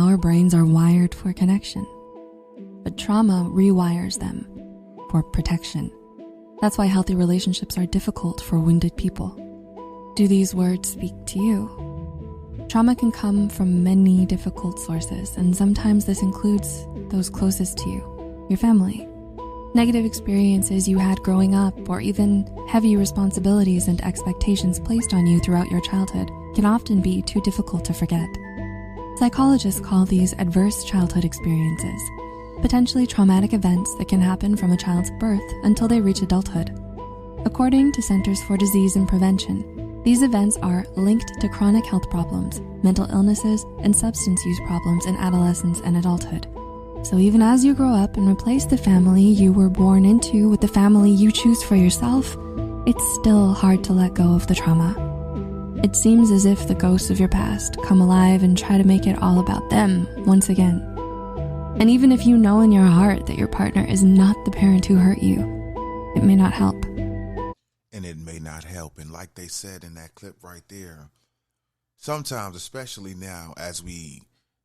our brains are wired for connection, but trauma rewires them for protection. That's why healthy relationships are difficult for wounded people. Do these words speak to you? Trauma can come from many difficult sources, and sometimes this includes those closest to you, your family. Negative experiences you had growing up, or even heavy responsibilities and expectations placed on you throughout your childhood can often be too difficult to forget. Psychologists call these adverse childhood experiences, potentially traumatic events that can happen from a child's birth until they reach adulthood. According to Centers for Disease and Prevention, these events are linked to chronic health problems, mental illnesses, and substance use problems in adolescence and adulthood. So even as you grow up and replace the family you were born into with the family you choose for yourself, it's still hard to let go of the trauma. It seems as if the ghosts of your past come alive and try to make it all about them once again. And even if you know in your heart that your partner is not the parent who hurt you, it may not help. And it may not help. And like they said in that clip right there, sometimes, especially now as we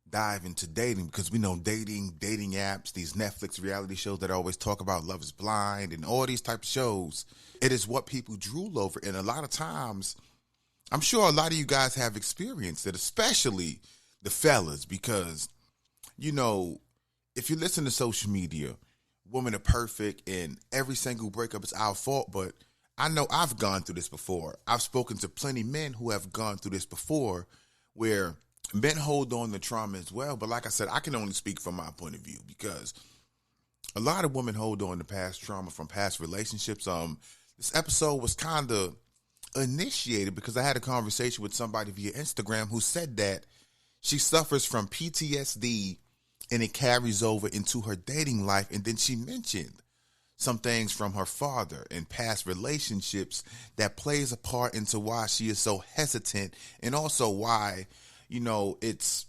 dive into dating, because we know dating apps, these Netflix reality shows that always talk about Love is Blind and all these type of shows, it is what people drool over. And a lot of times, I'm sure a lot of you guys have experienced it, especially the fellas, because, you know, if you listen to social media, women are perfect and every single breakup is our fault. But I know I've gone through this before. I've spoken to plenty of men who have gone through this before, where men hold on to trauma as well. But like I said, I can only speak from my point of view, because a lot of women hold on to past trauma from past relationships. This episode was kind of initiated because I had a conversation with somebody via Instagram who said that she suffers from PTSD and it carries over into her dating life. And then she mentioned some things from her father and past relationships that plays a part into why she is so hesitant, and also why, you know, it's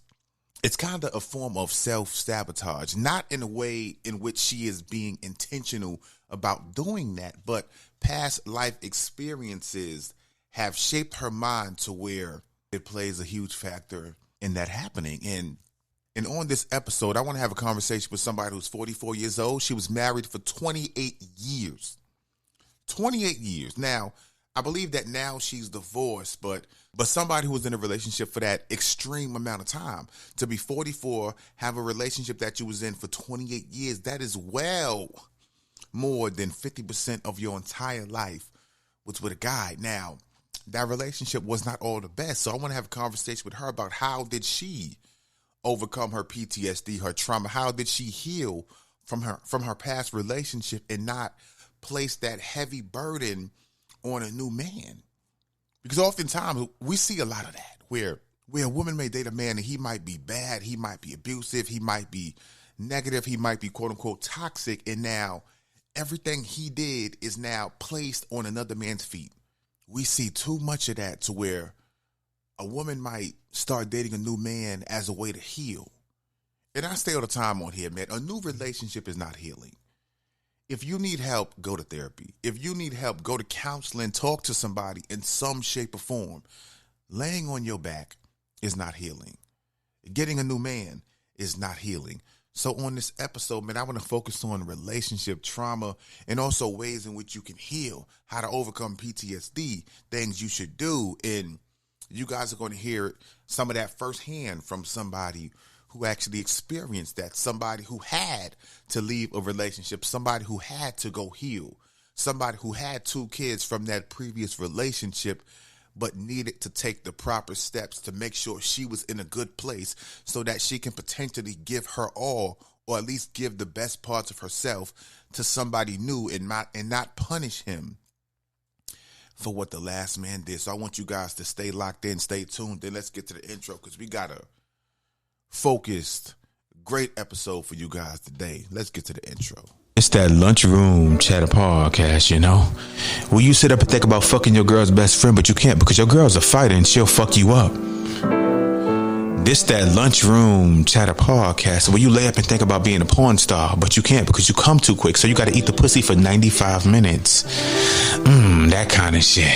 kind of a form of self-sabotage, not in a way in which she is being intentional about doing that, but past life experiences have shaped her mind to where it plays a huge factor in that happening. And on this episode, I want to have a conversation with somebody who's 44 years old. She was married for 28 years. 28 years. Now, I believe that now she's divorced, but somebody who was in a relationship for that extreme amount of time, to be 44, have a relationship that you was in for 28 years, that is well more than 50% of your entire life was with a guy. Now, that relationship was not all the best, so I want to have a conversation with her about how did she overcome her PTSD, her trauma. How did she heal from her past relationship and not place that heavy burden on a new man? Because oftentimes we see a lot of that where a woman may date a man and he might be bad, he might be abusive, he might be negative, he might be quote unquote toxic, and now everything he did is now placed on another man's feet. We see too much of that to where a woman might start dating a new man as a way to heal. And I say all the time on here, man, a new relationship is not healing. If you need help, go to therapy. If you need help, go to counseling, talk to somebody in some shape or form. Laying on your back is not healing. Getting a new man is not healing. So on this episode, man, I want to focus on relationship trauma and also ways in which you can heal, how to overcome PTSD, things you should do. And you guys are going to hear some of that firsthand from somebody who actually experienced that, somebody who had to leave a relationship, somebody who had to go heal, somebody who had 2 kids from that previous relationship but needed to take the proper steps to make sure she was in a good place so that she can potentially give her all, or at least give the best parts of herself to somebody new and not punish him for what the last man did. So I want you guys to stay locked in, stay tuned. Then let's get to the intro, because we got a focused, great episode for you guys today. Let's get to the intro. It's that Lunchroom Chatter podcast, you know, where you sit up and think about fucking your girl's best friend, but you can't because your girl's a fighter and she'll fuck you up. This that Lunchroom Chatter podcast where you lay up and think about being a porn star, but you can't because you come too quick, so you got to eat the pussy for 95 minutes. That kind of shit.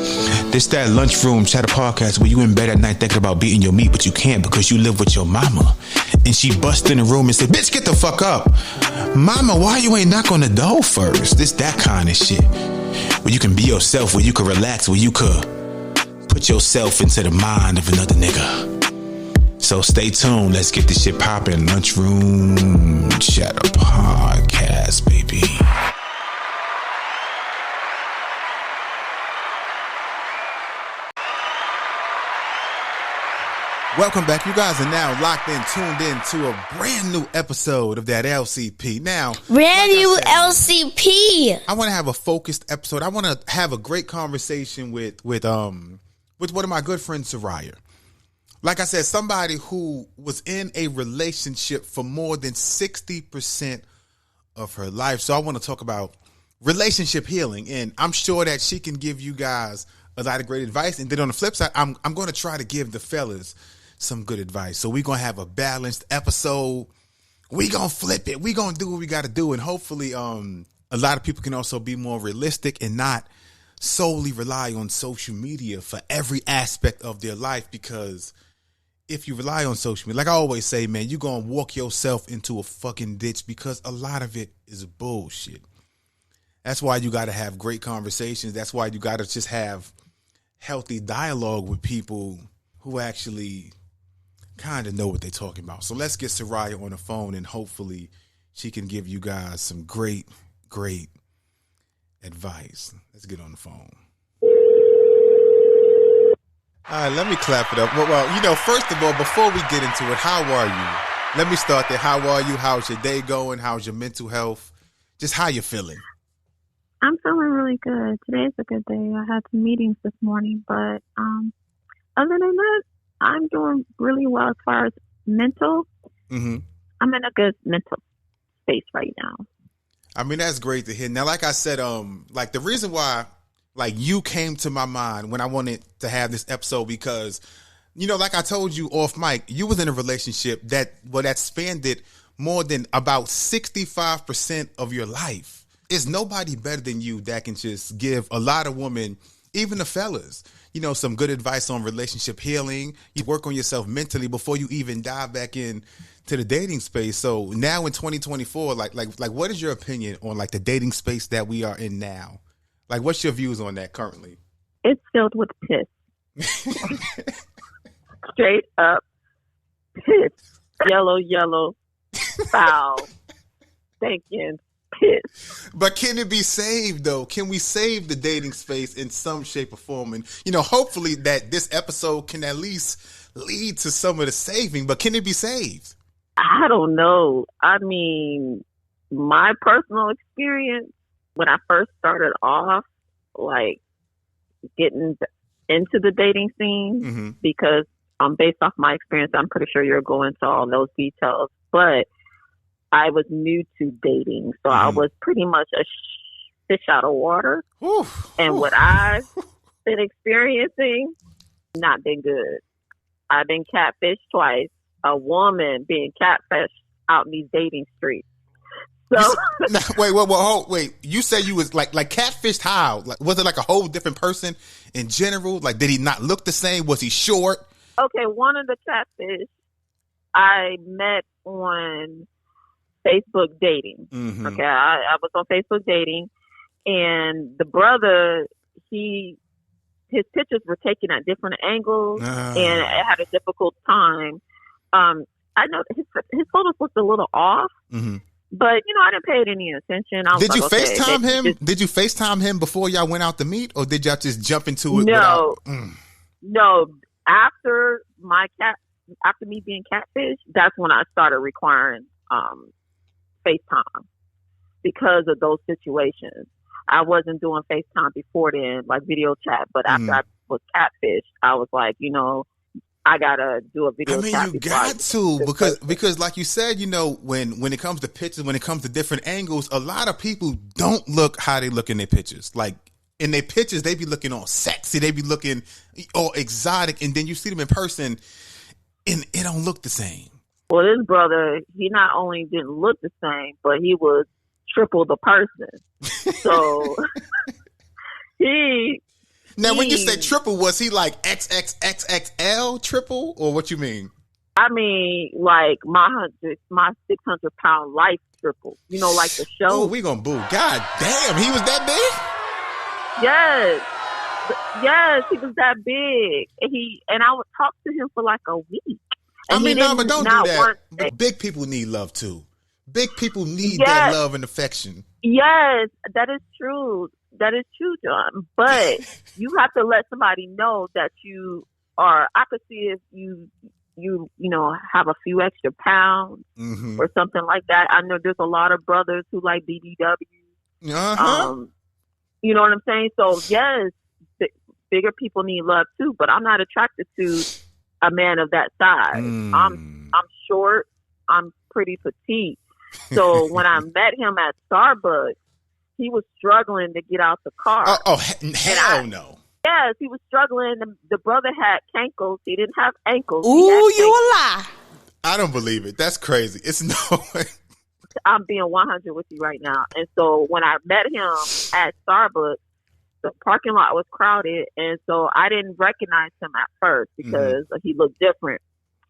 This that Lunchroom Chatter podcast where you in bed at night thinking about beating your meat, but you can't because you live with your mama. And she bust in the room and said, bitch, get the fuck up. Mama, why you ain't knock on the door first? This that kind of shit. Where you can be yourself, where you can relax, where you could put yourself into the mind of another nigga. So stay tuned. Let's get this shit popping. Lunchroom Chatter podcast, baby. Welcome back. You guys are now locked in, tuned in to a brand new episode of that LCP. Now, brand new LCP. I want to have a focused episode. I want to have a great conversation with one of my good friends, Saraiyah. Like I said, somebody who was in a relationship for more than 60% of her life. So I want to talk about relationship healing, and I'm sure that she can give you guys a lot of great advice. And then on the flip side, I'm going to try to give the fellas some good advice. So we're going to have a balanced episode. We're going to flip it. We're going to do what we got to do. And hopefully a lot of people can also be more realistic and not solely rely on social media for every aspect of their life, because if you rely on social media, like I always say, man, you're going to walk yourself into a fucking ditch because a lot of it is bullshit. That's why you got to have great conversations. That's why you got to just have healthy dialogue with people who actually kind of know what they're talking about. So let's get Saraiyah on the phone, and hopefully she can give you guys some great, great advice. Let's get on the phone. All right, let me clap it up. Well, first of all, before we get into it, how are you? Let me start there. How are you? How's your day going? How's your mental health? Just how you feeling? I'm feeling really good. Today's a good day. I had some meetings this morning, but other than that, I'm doing really well as far as mental. Mm-hmm. I'm in a good mental space right now. I mean, that's great to hear. Now, like I said, like the reason why you came to my mind when I wanted to have this episode, because, like I told you off mic, you was in a relationship that spanned it more than about 65% of your life. There's nobody better than you that can just give a lot of women, even the fellas, some good advice on relationship healing. You work on yourself mentally before you even dive back in to the dating space. So now in 2024, like what is your opinion on the dating space that we are in now? Like, what's your views on that currently? It's filled with piss. Straight up piss. Yellow, foul, stinking piss. But can it be saved, though? Can we save the dating space in some shape or form? And, hopefully that this episode can at least lead to some of the saving. But can it be saved? I don't know. I mean, my personal experience, when I first started off, getting into the dating scene, mm-hmm. because based off my experience, I'm pretty sure you're going to all those details, but I was new to dating, so mm-hmm. I was pretty much a fish out of water. And what I've been experiencing, not been good. I've been catfished twice. A woman being catfished out in these dating streets. So wait. You say you was like catfished how? Was it like a whole different person in general? Like, did he not look the same? Was he short? Okay, one of the catfish I met on Facebook dating. Mm-hmm. Okay, I was on Facebook dating, and the brother, his pictures were taken at different angles, and I had a difficult time. I know his photos looked a little off. Mm-hmm. But, I didn't pay it any attention. Did you FaceTime him? Did you FaceTime him before y'all went out to meet? Or did y'all just jump into it? No. After me being catfish, that's when I started requiring FaceTime because of those situations. I wasn't doing FaceTime before then, like video chat. But after I was catfish, I was like, I gotta do a video. I mean, you got to, because like you said, when it comes to pictures, when it comes to different angles, a lot of people don't look how they look in their pictures. Like in their pictures, they be looking all sexy, they be looking all exotic, and then you see them in person, and it don't look the same. Well, this brother, he not only didn't look the same, but he was triple the person. So he Now, when you say triple, was he like XXXXL triple, or what you mean? I mean, like my 600-pound life triple. You know, like the show. Oh, we gonna boo. God damn, he was that big? Yes, he was that big. And I would talk to him for like a week. I mean, no, but don't do that. But big people need love too. Big people need that love and affection. Yes, that is true. That is true, John. But you have to let somebody know that you are. I could see if you have a few extra pounds or something like that. I know there's a lot of brothers who like BBW. You know what I'm saying? So yes, bigger people need love too. But I'm not attracted to a man of that size. I'm short. I'm pretty petite. So when I met him at Starbucks, he was struggling to get out the car. Hell no. Yes, he was struggling. The brother had cankles. He didn't have ankles. Ooh, you a lie. I don't believe it. That's crazy. It's no way. I'm being 100 with you right now. And so when I met him at Starbucks, the parking lot was crowded. And so I didn't recognize him at first because he looked different.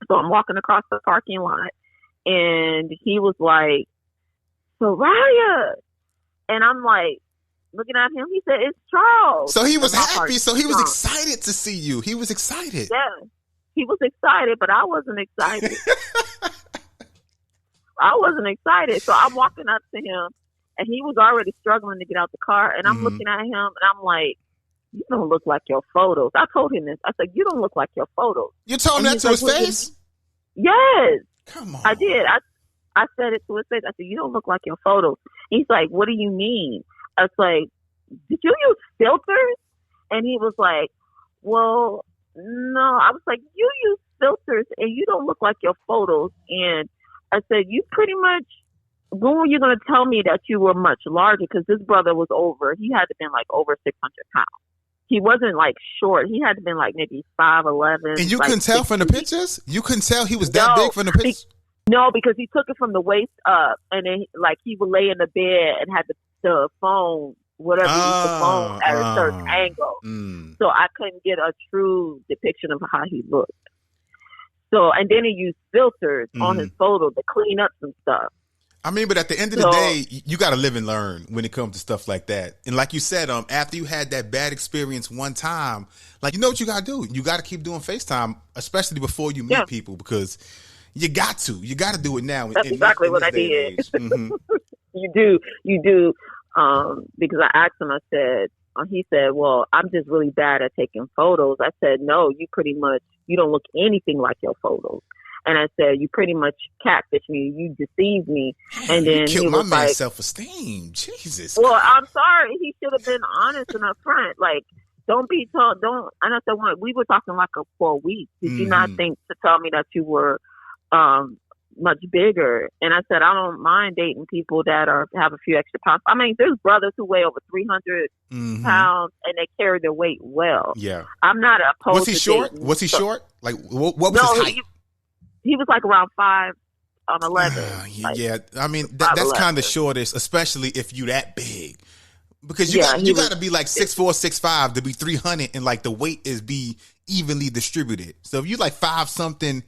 So I'm walking across the parking lot and he was like, Saraiyah. And I'm like, looking at him, he said, it's Charles. So he was happy. So he was excited to see you. He was excited. Yeah, he was excited, but I wasn't excited. I wasn't excited. So I'm walking up to him, and he was already struggling to get out the car. And I'm looking at him, and I'm like, you don't look like your photos. I told him this. I said, you don't look like your photos. You told him that to his face? Yes. Come on. I did. I said it to his face. I said, you don't look like your photos. He's like, what do you mean? I was like, did you use filters? And he was like, well, no. I was like, you use filters and you don't look like your photos. And I said, you pretty much, when were you going to tell me that you were much larger? Because this brother was he had to been like over 600 pounds. He wasn't like short. He had to been like maybe 5'11". And you like couldn't tell 60. from the pictures? You couldn't tell he was that big from the pictures? No, because he took it from the waist up. And then like he would lay in the bed and had the phone, whatever, the phone at a certain angle. So I couldn't get a true depiction of how he looked. So, and then he used filters on his photo to clean up some stuff. I mean, but at the end of the day, you got to live and learn when it comes to stuff like that. And like you said, after you had that bad experience one time, like, you know what you got to do? You got to keep doing FaceTime, especially before you meet people, because you got to do it now. That's exactly what I did. You do. Because I asked him, I said, he said, well, I'm just really bad at taking photos. I said, no, you don't look anything like your photos. And I said, you pretty much catfish me. You deceived me. And then you killed my man's self-esteem. Jesus. Well, I'm sorry. He should have been honest and upfront. Like, don't be told. Don't. And I said, we were talking like for a week. Did you not think to tell me that you were much bigger? And I said, I don't mind dating people that have a few extra pounds. I mean, there's brothers who weigh over 300 pounds and they carry their weight well. Yeah. I'm not opposed. Was he short? Was he short? Like, what was his height? He was like around 5'11". Yeah, I mean that's kind of shortest, especially if you that big, because you got to be like 6'4", 6'5" to be 300, and like the weight be evenly distributed. So if you like 5 something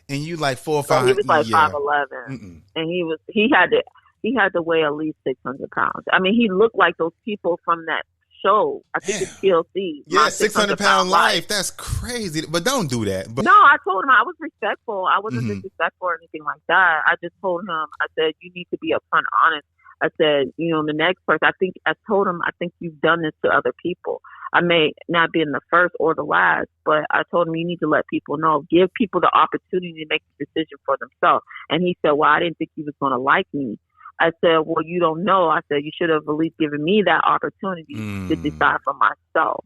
and you like 4 or 5, he was like 5'11", and he had to weigh at least 600 pounds. I mean, he looked like those people from that show. I think it's TLC. Yeah, 600-pound life. That's crazy. But don't do that. But no, I told him I was respectful. I wasn't disrespectful or anything like that. I just told him, I said, you need to be upfront honest. I said, the next person, I told him, I think you've done this to other people. I may not be in the first or the last, but I told him you need to let people know, give people the opportunity to make the decision for themselves. And he said, well, I didn't think he was going to like me. I said, well, you don't know. I said, you should have at least given me that opportunity to decide for myself.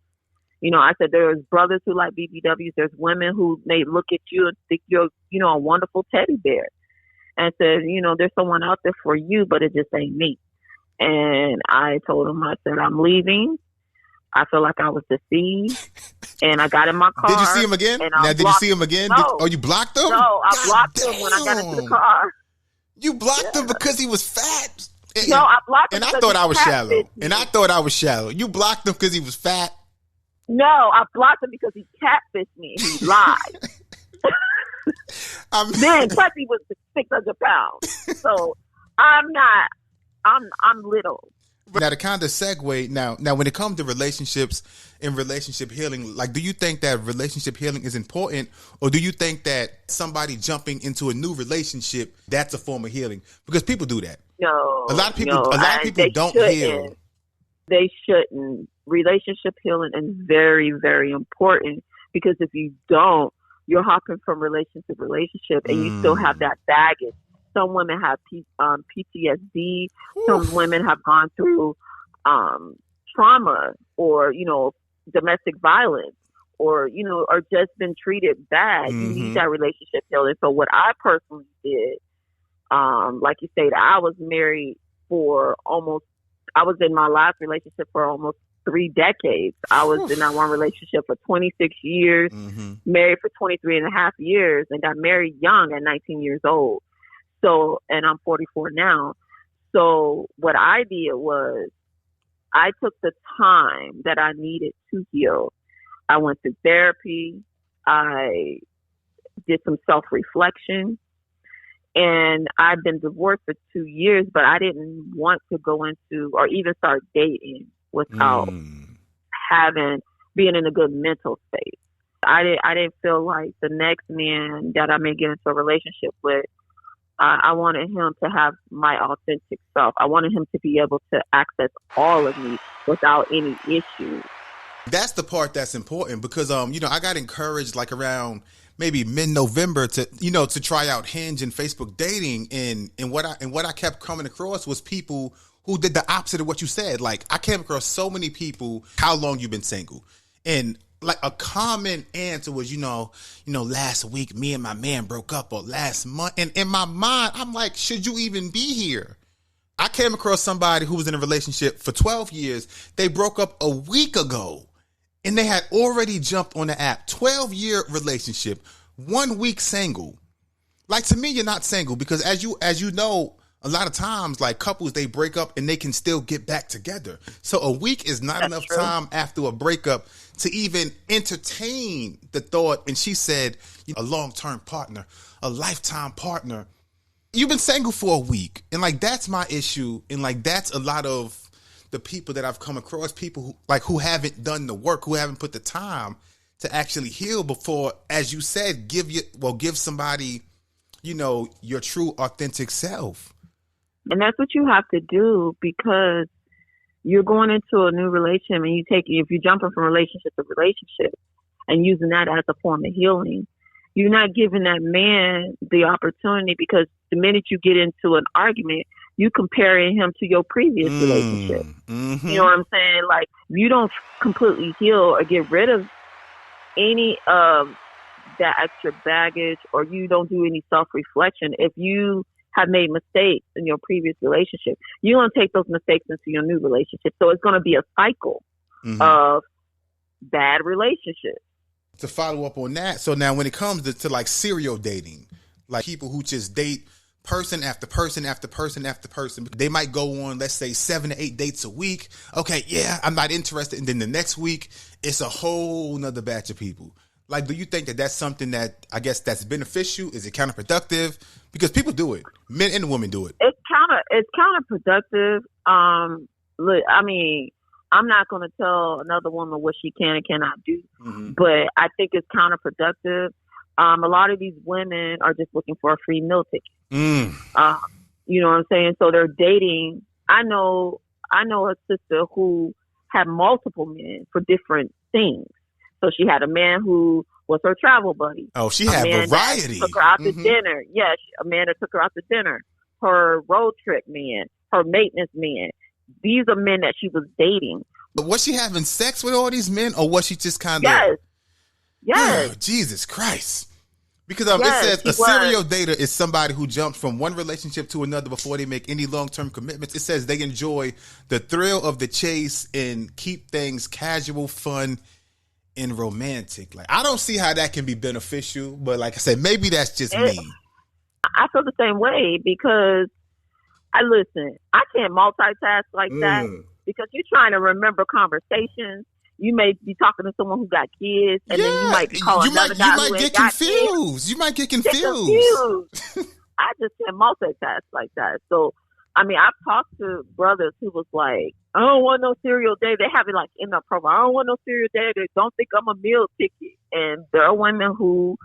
I said, there's brothers who like BBWs. There's women who may look at you and think you're, a wonderful teddy bear. And I said, there's someone out there for you, but it just ain't me. And I told him, I said, I'm leaving. I feel like I was deceived. And I got in my car. Did you see him again? Did you see him again? No. You blocked him? No, I blocked him when I got into the car. You blocked him because he was fat? No, I blocked him. And I thought I was shallow. You blocked him because he was fat? No, I blocked him because he catfished me and he lied. Then plus he was 600 pounds. So I'm little. Now to kind of segue now when it comes to relationships and relationship healing, like, do you think that relationship healing is important, or do you think that somebody jumping into a new relationship, that's a form of healing? Because people do that. No, a lot of people don't heal. They shouldn't. Relationship healing is very, very important, because if you don't, you're hopping from relationship to relationship and you still have that baggage. Some women have PTSD. Some women have gone through trauma, or, domestic violence, or, or just been treated bad. You need that relationship healing. So what I personally did, like you said, I was in my last relationship for almost 3 decades. I was in that one relationship for 26 years, married for 23 and a half years, and got married young at 19 years old. So, and I'm 44 now. So what I did was I took the time that I needed to heal. I went to therapy. I did some self-reflection. And I've been divorced for 2 years, but I didn't want to go into or even start dating without being in a good mental space. I didn't feel like the next man that I may get into a relationship with, I wanted him to have my authentic self. I wanted him to be able to access all of me without any issues. That's the part that's important, because I got encouraged like around maybe mid-November to try out Hinge and Facebook dating, and what I kept coming across was people who did the opposite of what you said. Like, I came across so many people, how long you been single? And like a common answer was, last week me and my man broke up, or last month. And in my mind, I'm like, should you even be here? I came across somebody who was in a relationship for 12 years. They broke up a week ago, and they had already jumped on the app. 12-year relationship, 1 week single. Like, to me, you're not single, because as you know, a lot of times, like, couples, they break up and they can still get back together. So a week is not enough time after a breakup to even entertain the thought. And she said, a long-term partner, a lifetime partner. You've been single for a week. And like, that's my issue. And like, that's a lot of the people that I've come across, people who haven't done the work, who haven't put the time to actually heal before, as you said, give somebody, your true authentic self. And that's what you have to do, because you're going into a new relationship, and if you're jumping from relationship to relationship and using that as a form of healing, you're not giving that man the opportunity, because the minute you get into an argument, you comparing him to your previous relationship. Mm-hmm. You know what I'm saying? Like, you don't completely heal or get rid of any of that extra baggage, or you don't do any self-reflection. If you have made mistakes in your previous relationship, you're going to take those mistakes into your new relationship. So it's going to be a cycle of bad relationships. To follow up on that, so now when it comes to like serial dating, like people who just date person after person after person after person, they might go on, let's say 7 to 8 dates a week. Okay, yeah, I'm not interested. And then the next week, it's a whole nother batch of people. Like, do you think that that's something that, I guess, that's beneficial? Is it counterproductive? Because people do it. Men and women do it. It's counterproductive. Look, I mean, I'm not going to tell another woman what she can and cannot do, but I think it's counterproductive. A lot of these women are just looking for a free meal ticket. You know what I'm saying? So they're dating. I know a sister who had multiple men for different things. So she had a man who was her travel buddy. Oh, she had variety. Took her out to dinner. Yes, a man that took her out to dinner. Her road trip man. Her maintenance man. These are men that she was dating. But was she having sex with all these men, or was she just kind of? Yes. Oh, Jesus Christ. Because it says a serial dater is somebody who jumps from one relationship to another before they make any long-term commitments. It says they enjoy the thrill of the chase and keep things casual, fun, and romantic. Like, I don't see how that can be beneficial, but like I said, maybe that's just me. I feel the same way, because I can't multitask like that, because you're trying to remember conversations. you may be talking to someone who got kids, and then you might be calling another guy who ain't got kids. You might get confused. I just can't multitask like that. So, I mean, I've talked to brothers who was like, I don't want no serial day. They have it like in their profile. I don't want no serial day. They don't think I'm a meal ticket. And there are women who,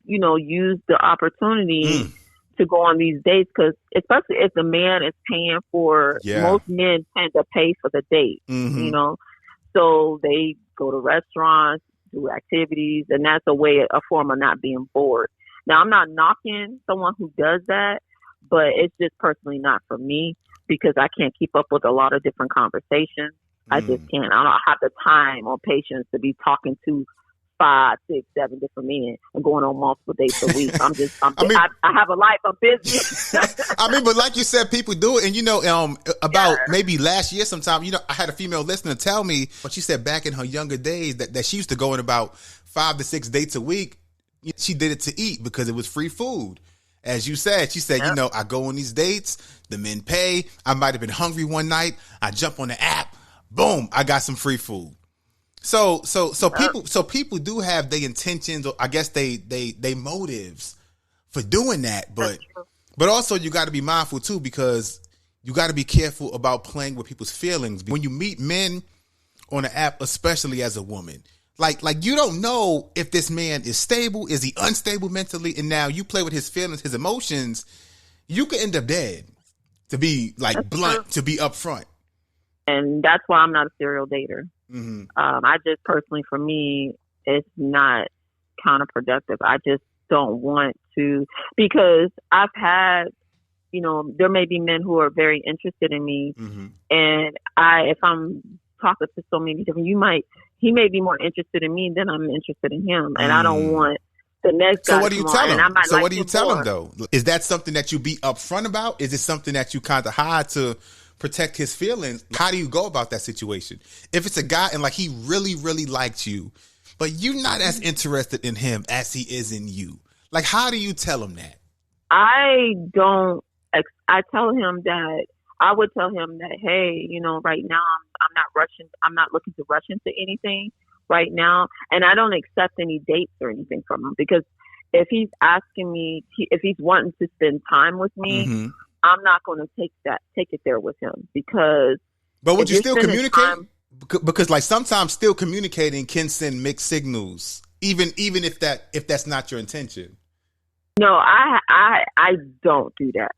you know, use the opportunity to go on these dates, because especially if the man is paying for, most men tend to pay for the date, you know, so they go to restaurants, do activities, and that's a form of not being bored. Now, I'm not knocking someone who does that, but it's just personally not for me, because I can't keep up with a lot of different conversations. I just can't. I don't have the time or patience to be talking to 5, 6, 7 different men and going on multiple dates a week. I have a life. I'm busy. I mean, but like you said, people do it. And, you know, about maybe last year sometime, you know, I had a female listener tell me, but she said back in her younger days that she used to go in about 5 to 6 dates a week. She did it to eat because it was free food. As you said, she said, you know, I go on these dates, the men pay. I might have been hungry one night. I jump on the app. Boom, I got some free food. So people do have their intentions, or I guess they motives for doing that, but also you got to be mindful too, because you got to be careful about playing with people's feelings. When you meet men on an app, especially as a woman, like you don't know if this man is stable, is he unstable mentally, and now you play with his feelings, his emotions, you could end up dead. To be like blunt, to be upfront, and that's why I'm not a serial dater. I just personally, for me, it's not counterproductive. I just don't want to, because I've had, you know, there may be men who are very interested in me, and if I'm talking to so many different, he may be more interested in me than I'm interested in him, and I don't want the next guy. So what do you tell him? So what do you tell him though? Is that something that you be upfront about? Is it something that you kind of hide to protect his feelings? How do you go about that situation? If it's a guy and like he really, really liked you, but you're not as interested in him as he is in you, like how do you tell him that? I tell him that, I would tell him that, hey, you know, right now I'm not rushing. I'm not looking to rush into anything right now. And I don't accept any dates or anything from him, because if he's asking me, if he's wanting to spend time with me, I'm not going to take it there with him, because. But would you still communicate? Because like sometimes still communicating can send mixed signals, even if that's not your intention. No, I don't do that.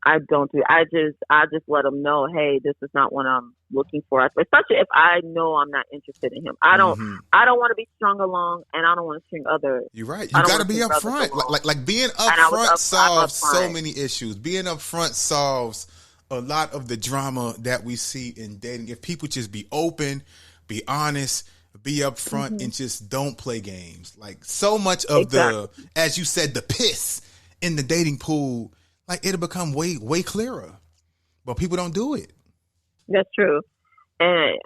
I just let him know, hey, this is not what I'm looking for. Especially if I know I'm not interested in him. I don't want to be strung along, and I don't want to string other. You're right. You got to be upfront. Like being upfront solves so many issues. Being upfront solves a lot of the drama that we see in dating. If people just be open, be honest, be upfront, and just don't play games. Like so much of the, as you said, the piss in the dating pool, like it'll become way clearer, but people don't do it. That's true, and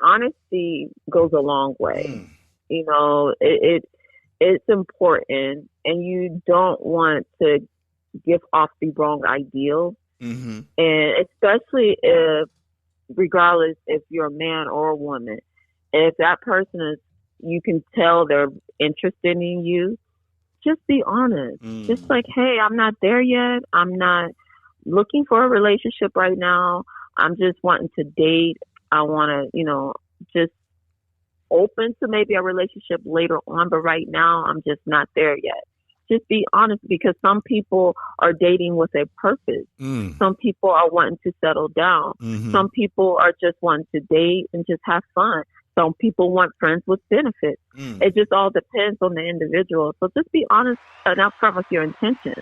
honesty goes a long way. You know, it's important, and you don't want to give off the wrong ideal. And especially if, regardless if you're a man or a woman, if that person is, you can tell they're interested in you, just be honest. Just like, hey, I'm not there yet. I'm not looking for a relationship right now. I'm just wanting to date. I want to, you know, just open to maybe a relationship later on, but right now I'm just not there yet. Just be honest, because some people are dating with a purpose. Some people are wanting to settle down. Some people are just wanting to date and just have fun. Some people want friends with benefits. It just all depends on the individual. So just be honest and upfront with your intentions.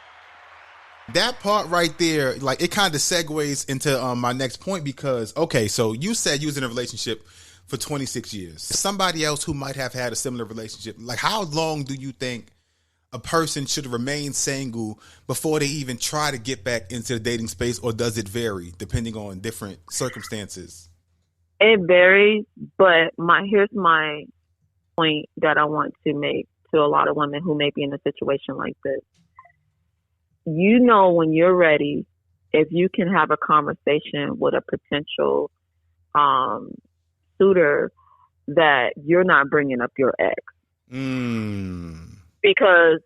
That part right there, like it kind of segues into my next point, because, okay, so you said you was in a relationship for 26 years. Somebody else who might have had a similar relationship, like how long do you think a person should remain single before they even try to get back into the dating space, or does it vary depending on different circumstances? It varies, but here's my point that I want to make to a lot of women who may be in a situation like this. You know, when you're ready, if you can have a conversation with a potential suitor, that you're not bringing up your ex. Because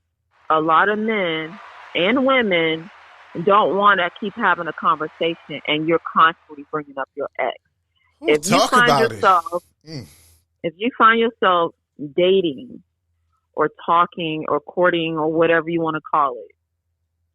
a lot of men and women don't want to keep having a conversation, and you're constantly bringing up your ex. If you find yourself dating or talking or courting or whatever you want to call it,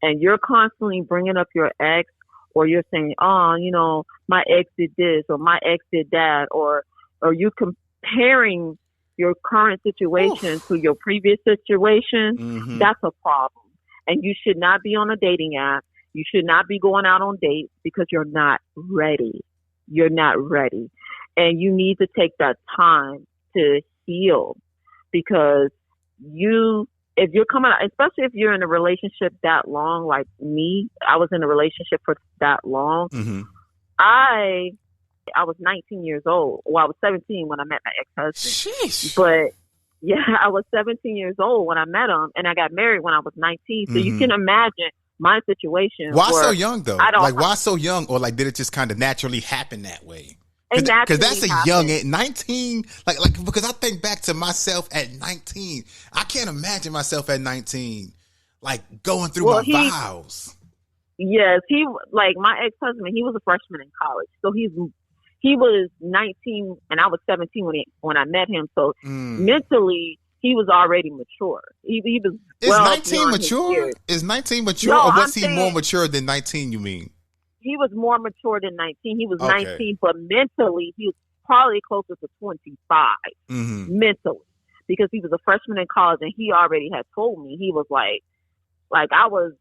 and you're constantly bringing up your ex, or you're saying, oh, you know, my ex did this or my ex did that, or you comparing your current situation to your previous situation, that's a problem. And you should not be on a dating app. You should not be going out on dates because you're not ready. You're not ready. And you need to take that time to heal, because if you're coming out, especially if you're in a relationship that long, like me, I was in a relationship for that long. I was 19 years old. Well, I was 17 when I met my ex-husband. Sheesh. But yeah, I was 17 years old when I met him, and I got married when I was 19. So you can imagine my situation. Why so young though? Like, why so young? Or like, did it just kind of naturally happen that way? Because that's a young at 19. Like because I think back to myself at 19. I can't imagine myself at 19, like going through my vows. Yes, like my ex-husband. He was a freshman in college, so he was 19 and I was 17 when I met him. So mentally, he was already mature. He was. Is 19 mature? Is 19 mature, or was he more mature than 19? You mean? He was more mature than 19. He was 19, but mentally, he was probably closer to 25 mentally, because he was a freshman in college, and he already had told me. He was like was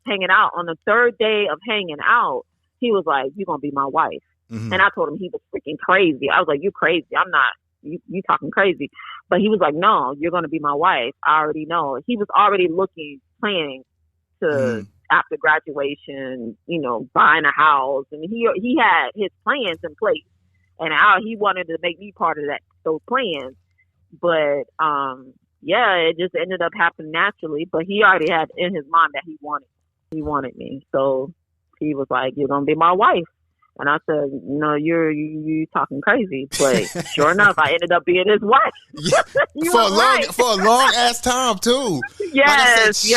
hanging out on the third day of hanging out. He was like, "You're gonna be my wife," and I told him he was freaking crazy. I was like, "You crazy? I'm not. You talking crazy?" But he was like, "No, you're gonna be my wife. I already know." He was already planning to. After graduation, you know, buying a house, and he had his plans in place, and he wanted to make me part of those plans. But it just ended up happening naturally. But he already had in his mind that he wanted me. So he was like, "You're gonna be my wife," and I said, "No, you talking crazy." But sure enough, I ended up being his wife. For a long ass time too. Yes,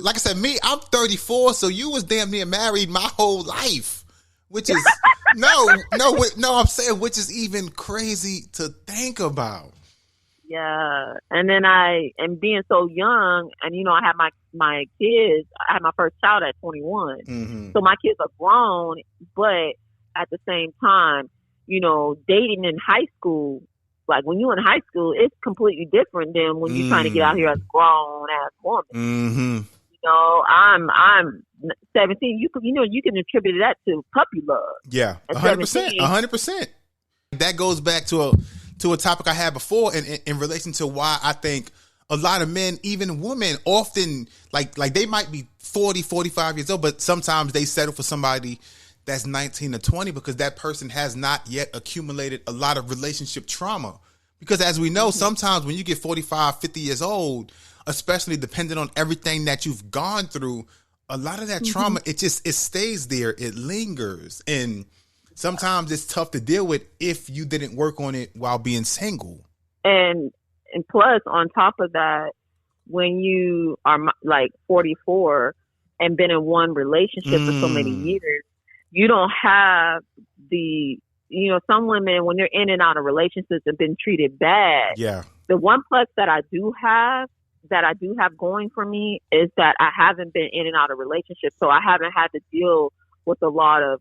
Like I said, me, I'm 34, so you was damn near married my whole life, which is I'm saying, which is even crazy to think about. Yeah, and then and being so young, and you know, I had my kids. I had my first child at 21, so my kids are grown, but at the same time, you know, dating in high school, like when you're in high school, it's completely different than when you're trying to get out here as a grown ass woman. You know, I'm 17. You can attribute that to puppy love. Yeah, 100%. 100%. That goes back to a topic I had before in relation to why I think a lot of men, even women, often like they might be 40, 45 years old, but sometimes they settle for somebody that's 19 or 20 because that person has not yet accumulated a lot of relationship trauma. Because as we know, sometimes when you get 45, 50 years old, especially depending on everything that you've gone through, a lot of that trauma, it stays there. It lingers. And sometimes it's tough to deal with if you didn't work on it while being single. And plus, on top of that, when you are like 44 and been in one relationship for so many years, you don't have some women, when they're in and out of relationships, have been treated bad. Yeah. The one plus that I do have going for me is that I haven't been in and out of relationships, so I haven't had to deal with a lot of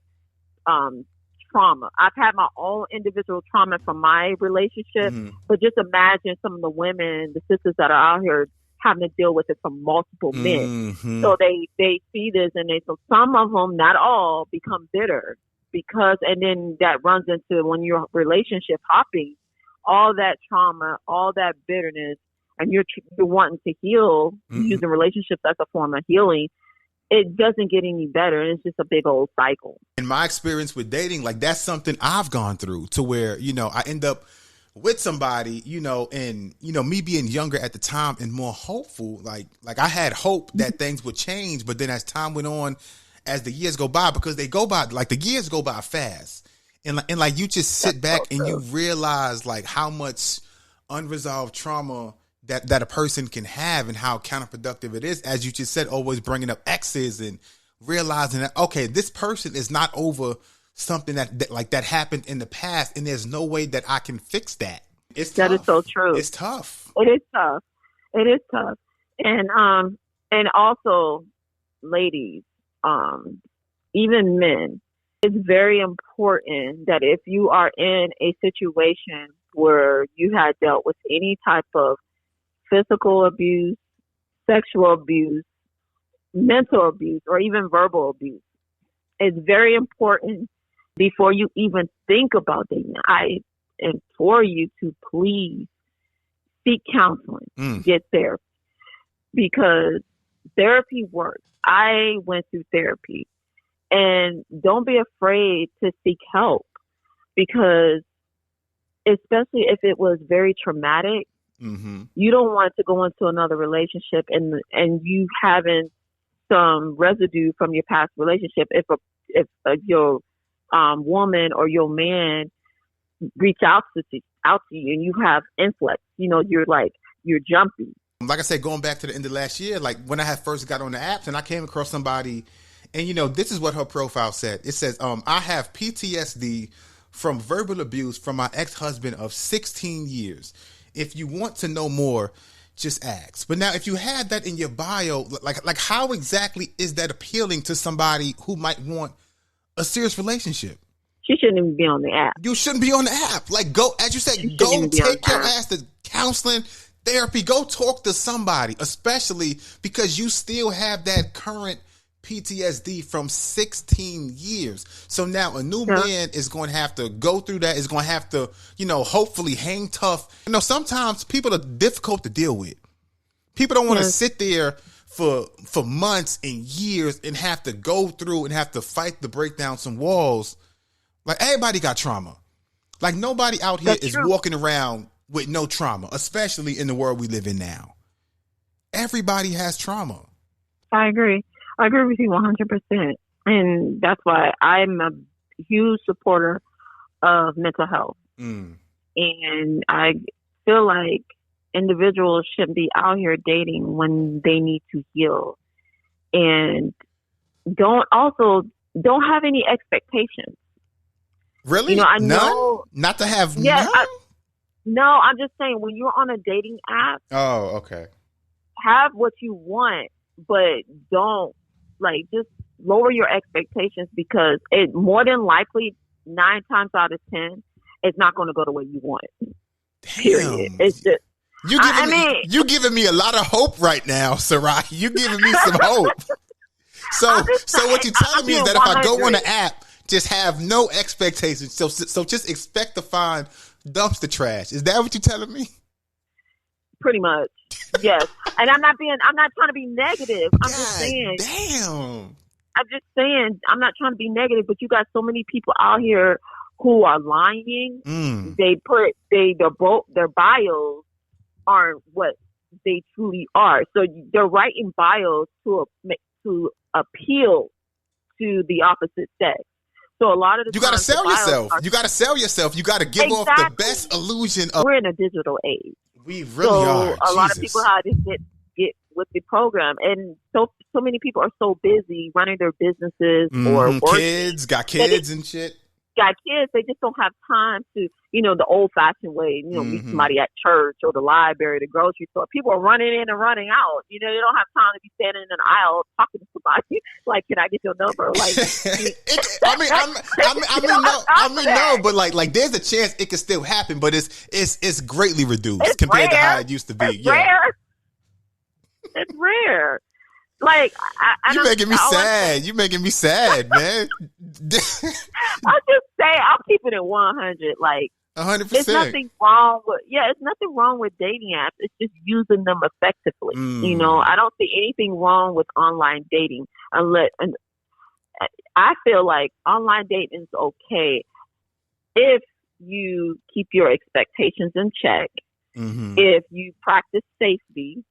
trauma. I've had my own individual trauma from my relationship, but just imagine some of the women, the sisters that are out here having to deal with it from multiple men. So they see this, and so some of them, not all, become bitter and then that runs into, when you're relationship hopping, all that trauma, all that bitterness, and you're wanting to heal, using relationships as a form of healing. It doesn't get any better. It's just a big old cycle. In my experience with dating, like that's something I've gone through, to where, you know, I end up with somebody, you know, and, you know, me being younger at the time and more hopeful, like I had hope that things would change. But then as time went on, as the years go by, because they go by, like the years go by fast. And like you just sit back so and you true. realize like how much unresolved trauma that a person can have and how counterproductive it is, as you just said, always bringing up exes and realizing that, okay, this person is not over something that happened in the past, and there's no way that I can fix that. It's tough. That is so true. It's tough. It is tough. It is tough. And also, ladies, even men, it's very important that if you are in a situation where you had dealt with any type of physical abuse, sexual abuse, mental abuse, or even verbal abuse, it's very important before you even think about dating. I implore you to please seek counseling, get therapy, because therapy works. I went through therapy, and don't be afraid to seek help, because especially if it was very traumatic, you don't want to go into another relationship and you having some residue from your past relationship. If your woman or your man reach out to you and you have influx, you're jumpy. Like I said, going back to the end of last year, like when I had first got on the apps and I came across somebody, and this is what her profile said. It says, I have PTSD from verbal abuse from my ex-husband of 16 years. If you want to know more, just ask. But now, if you had that in your bio, like how exactly is that appealing to somebody who might want a serious relationship? She shouldn't even be on the app. You shouldn't be on the app. Like, go, as you said, go take your ass to counseling, therapy. Go talk to somebody, especially because you still have that current PTSD from 16 years. So now a new man is going to have to go through that, is going to have to, hopefully hang tough. Sometimes people are difficult to deal with. People don't want to sit there for months and years and have to go through and have to fight to break down some walls. Like, everybody got trauma. Like, nobody out here is walking around with no trauma, especially in the world we live in now. Everybody has trauma. I agree. I agree with you 100%. And that's why I'm a huge supporter of mental health. And I feel like individuals shouldn't be out here dating when they need to heal. And don't have any expectations. Really? I know. Not to have yeah, none? No, I'm just saying, when you're on a dating app, oh, okay, have what you want, but don't just lower your expectations, because it more than likely 9 times out of 10, it's not going to go the way you want it. Period. It's just you giving me a lot of hope right now, Saraiyah. You giving me some hope. So what you're telling me is that if I go on the app, just have no expectations. So just expect to find dumpster trash. Is that what you're telling me? Pretty much. Yes. And I'm not trying to be negative. I'm just saying. Damn. I'm just saying, I'm not trying to be negative, but you got so many people out here who are lying. They put their bios aren't what they truly are. So they're writing bios to appeal to the opposite sex. So a lot of the you got to sell yourself. You got to sell yourself. You got to give off the best illusion of. We're in a digital age. We really are. A lot of people have to get with the program, and so many people are so busy running their businesses or working. Got kids and shit. Got kids. They just don't have time to, the old-fashioned way. Meet somebody at church or the library, the grocery store. People are running in and running out. They don't have time to be standing in an aisle talking to somebody. Like, can I get your number? Like, no, but like, there's a chance it could still happen, but it's greatly reduced compared to how it used to be. It's rare. It's rare. Like, you're making me sad. You're making me sad, man. I'll just say, I'll keep it at 100. Like, 100%. There's nothing wrong with, it's nothing wrong with dating apps. It's just using them effectively. I don't see anything wrong with online dating and I feel like online dating is okay if you keep your expectations in check, if you practice safety,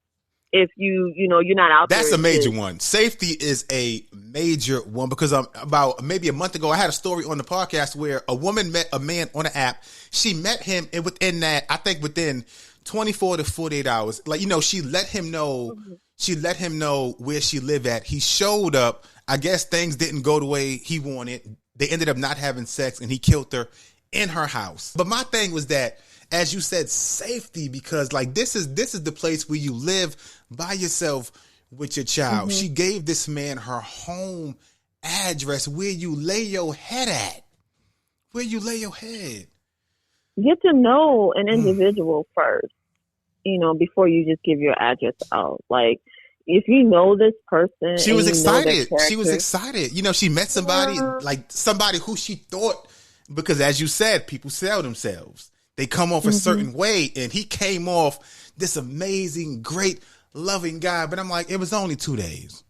if you're not out there. That's a major one. Safety is a major one because about maybe a month ago, I had a story on the podcast where a woman met a man on an app. She met him, and within that, I think within 24 to 48 hours, like, she let him know. Mm-hmm. She let him know where she lived at. He showed up. I guess things didn't go the way he wanted. They ended up not having sex, and he killed her in her house. But my thing was that, as you said, safety, because like this is the place where you live by yourself with your child. Mm-hmm. She gave this man her home address, where you lay your head at. Where you lay your head. Get to know an individual first, before you just give your address out. Like, if you know this person, she was excited. She was excited. She met somebody, like somebody who she thought, because as you said, people sell themselves. They come off a certain way, and he came off this amazing, great, loving guy. But I'm like, it was only 2 days.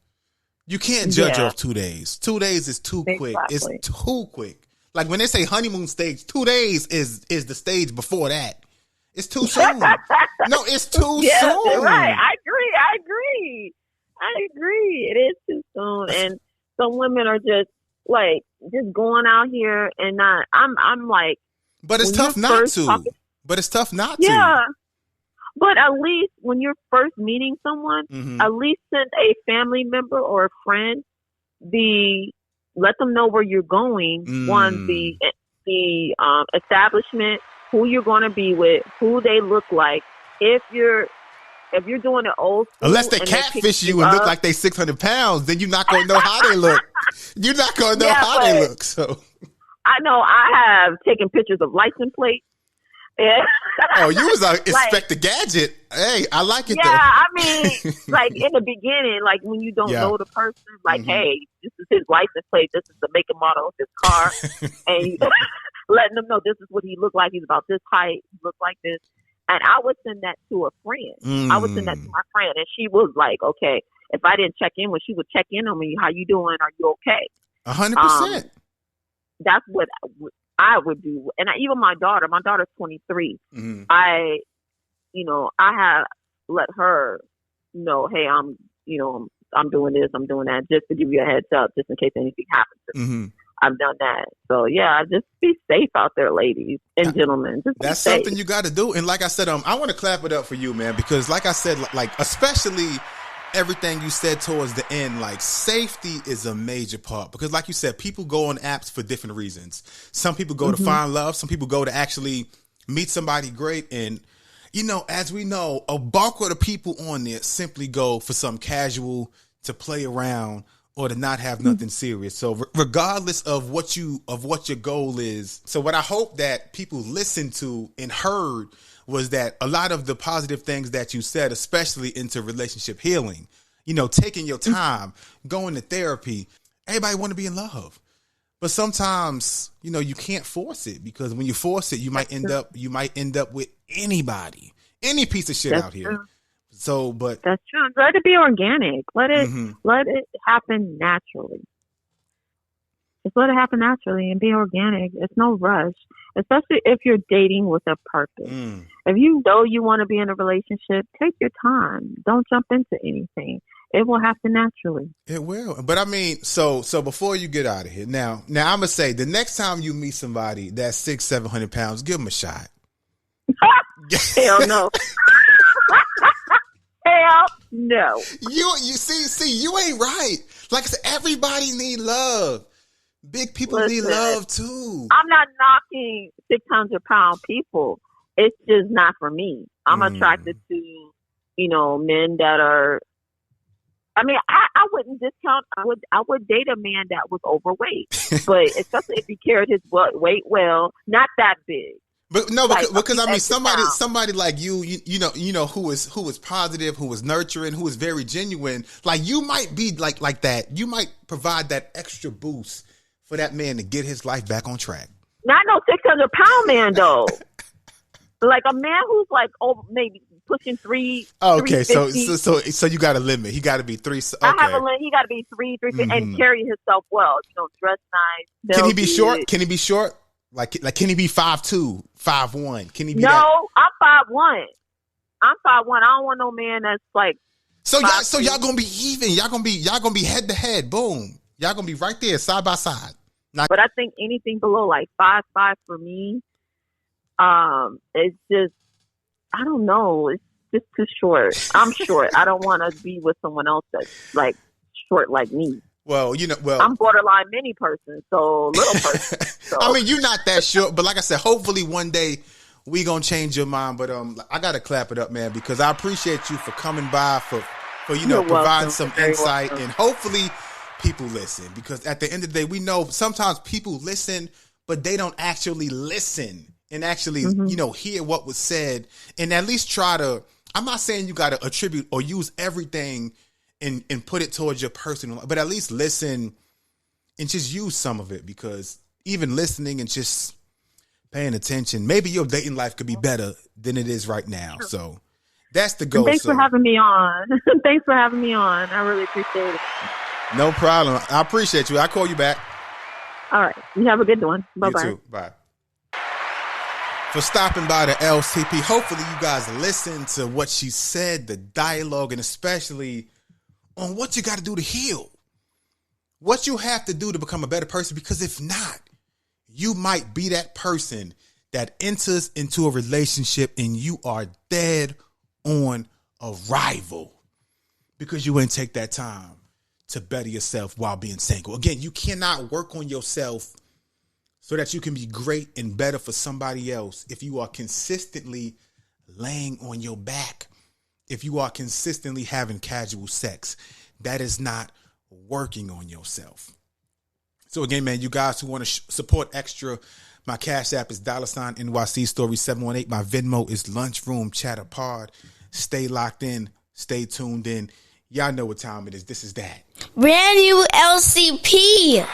You can't judge off 2 days. 2 days is too quick. It's too quick. Like when they say honeymoon stage, 2 days is the stage before that. It's too soon. No, it's too soon. Right. I agree. It is too soon. And some women are just going out here and not. I'm like. But it's tough not to. Yeah. But at least when you're first meeting someone, at least send a family member or a friend. Let them know where you're going. One, the establishment, who you're going to be with, who they look like. If you're doing it old school, unless they catfish you and look like they 600 pounds, then you're not going to know how they look. You're not going to know how they look. So I know I have taken pictures of license plates. Yeah. Oh, you was Inspector Gadget. Hey, I like it. Yeah, though. I mean, like in the beginning, like when you don't know the person, like, hey, this is his license plate, this is the make and model of his car, and you letting them know this is what he looked like. He's about this height, he looked like this, and I would send that to a friend. I would send that to my friend, and she was like, okay, if I didn't check in, when she would check in on me, how you doing? Are you okay? 100%. That's what I would do. And even my daughter's 23. I have let her know, hey, I'm doing this, I'm doing that, just to give you a heads up, just in case anything happens to me. I've done that. So yeah, just be safe out there, ladies and gentlemen. That's something you got to do. And like I said, I want to clap it up for you, man, because like I said, like especially everything you said towards the end, like safety is a major part, because like you said, people go on apps for different reasons. Some people go to find love. Some people go to actually meet somebody great. And, as we know, a bulk of the people on there simply go for some casual, to play around, or to not have nothing serious. So regardless of what your goal is. So what I hope that people listened to and heard was that a lot of the positive things that you said, especially into relationship healing, taking your time, going to therapy. Everybody want to be in love, but sometimes, you can't force it, because when you force it, you might end up with any piece of shit out here. True. So, but that's true. Let it be organic. Let it happen naturally. Just let it happen naturally and be organic. It's no rush, especially if you're dating with a purpose. If you know you want to be in a relationship, take your time. Don't jump into anything. It will happen naturally. It will. But I mean, so before you get out of here, now I'm going to say, the next time you meet somebody that's 600-700 pounds, give them a shot. Hell no. Hell no. You see, you ain't right. Like I said, everybody need love. Big people need love too. I'm not knocking 600-pound people. It's just not for me. I'm attracted to, men that are. I mean, I wouldn't discount. I would date a man that was overweight, but especially if he carried his weight well, not that big. But no, because I mean, somebody like you who was positive, who was nurturing, who was very genuine. Like you might be like that. You might provide that extra boost for that man to get his life back on track. Not no 600-pound man though. Like a man who's like maybe pushing 3. Okay, so you got a limit. He got to be 3. Okay. I have a limit. He got to be 3, and carry himself well. Dress nice. Can he be short? Can he be short? Like can he be 5'2", 5'1"? Can he be? No, I'm 5'1". I'm 5'1". I don't want no man that's like So y'all gonna be even. Y'all gonna be head to head. Boom. Y'all gonna be right there, side by side. But I think anything below like 5'5" for me, it's just, I don't know. It's just too short. I'm short. I don't want to be with someone else that's like short like me. Well, I'm borderline mini person, so little person. So. I mean, you're not that short, but like I said, hopefully one day we gonna change your mind. But I gotta clap it up, man, because I appreciate you for coming by for You're providing welcome. some You're insight, welcome. and hopefully people listen, because at the end of the day, we know sometimes people listen, but they don't actually listen and actually, hear what was said, and at least try to, I'm not saying you got to attribute or use everything and put it towards your personal, but at least listen and just use some of it, because even listening and just paying attention, maybe your dating life could be better than it is right now. So that's the goal. And thanks for having me on. Thanks for having me on. I really appreciate it. No problem. I appreciate you. I'll call you back. All right. You have a good one. Bye-bye. You too. Bye. For stopping by the LCP. Hopefully you guys listened to what she said, the dialogue, and especially on what you got to do to heal. What you have to do to become a better person, because if not, you might be that person that enters into a relationship and you are dead on arrival because you ain't take that time to better yourself while being single. Again, you cannot work on yourself so that you can be great and better for somebody else if you are consistently laying on your back, if you are consistently having casual sex. That is not working on yourself. So again, man, you guys who want to support extra, my Cash App is $NYC Story 718. My Venmo is Lunchroom Chatter Pod. Stay locked in. Stay tuned in. Y'all know what time it is. This is that. Brand new LCP.